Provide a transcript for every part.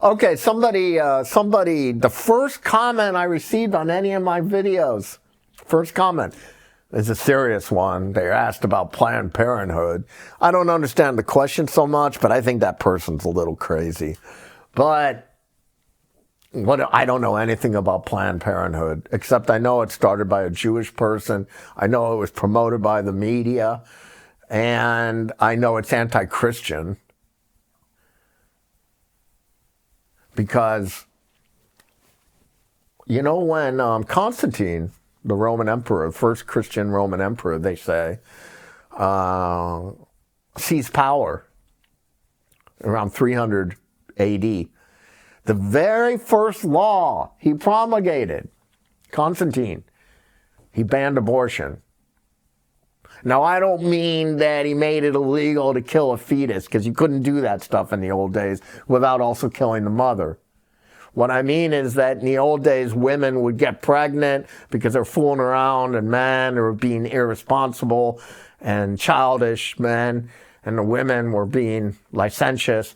Okay, somebody, the first comment I received on any of my videos, first comment, is a serious one. They asked about Planned Parenthood. I don't understand the question so much, but I think that person's a little crazy. But I don't know anything about Planned Parenthood, except I know it started by a Jewish person. I know it was promoted by the media, and I know it's anti-Christian. Because, you know, when Constantine, the Roman emperor, the first Christian Roman emperor, they say, seized power around 300 AD, the very first law he promulgated, Constantine, he banned abortion. Now, I don't mean that he made it illegal to kill a fetus, because you couldn't do that stuff in the old days without also killing the mother. What I mean is that in the old days, women would get pregnant because they're fooling around, and men were being irresponsible and childish men, and the women were being licentious.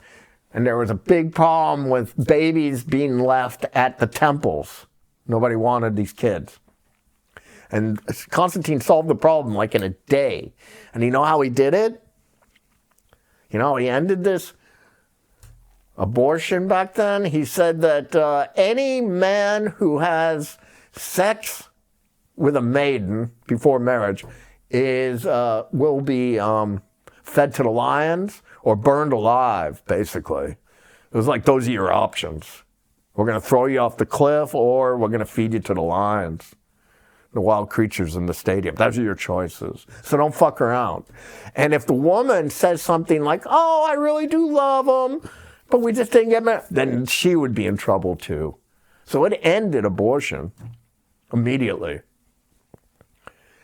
And there was a big problem with babies being left at the temples. Nobody wanted these kids. And Constantine solved the problem like in a day. And you know how he did it? You know, he ended this abortion back then. He said that any man who has sex with a maiden before marriage will be fed to the lions or burned alive, basically. It was like, those are your options. We're going to throw you off the cliff, or we're going to feed you to the lions, the wild creatures in the stadium. Those are your choices. So don't fuck around. And if the woman says something like, oh, I really do love him, but we just didn't get married, then she would be in trouble too. So it ended abortion immediately.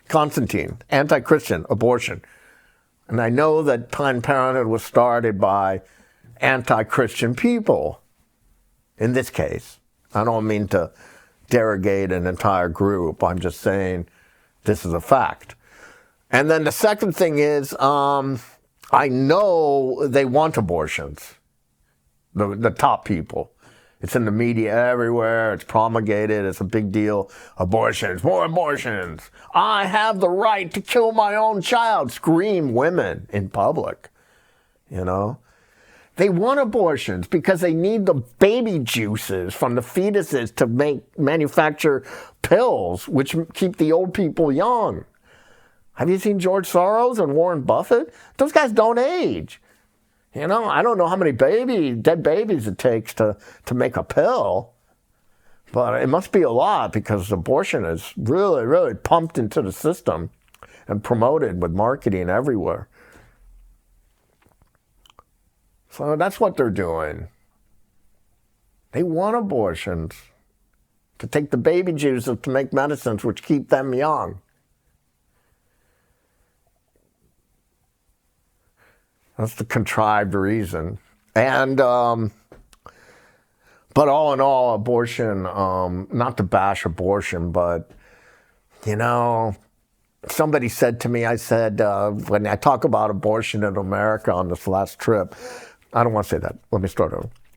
Constantine, anti-Christian, abortion. And I know that Planned Parenthood was started by anti-Christian people. In this case, I don't mean to derogate an entire group. I'm just saying this is a fact. And then the second thing is, I know they want abortions, the top people. It's in the media everywhere. It's promulgated. It's a big deal. Abortions, more abortions. I have the right to kill my own child. Scream women in public, you know. They want abortions because they need the baby juices from the fetuses to manufacture pills, which keep the old people young. Have you seen George Soros and Warren Buffett? Those guys don't age. You know, I don't know how many dead babies it takes to make a pill, but it must be a lot, because abortion is really, really pumped into the system and promoted with marketing everywhere. So that's what they're doing. They want abortions to take the baby juices to make medicines which keep them young. That's the contrived reason. And, but all in all, abortion, not to bash abortion, but, you know, somebody said to me, I said, when I talk about abortion in America on this last trip, I don't want to say that. Let me start over.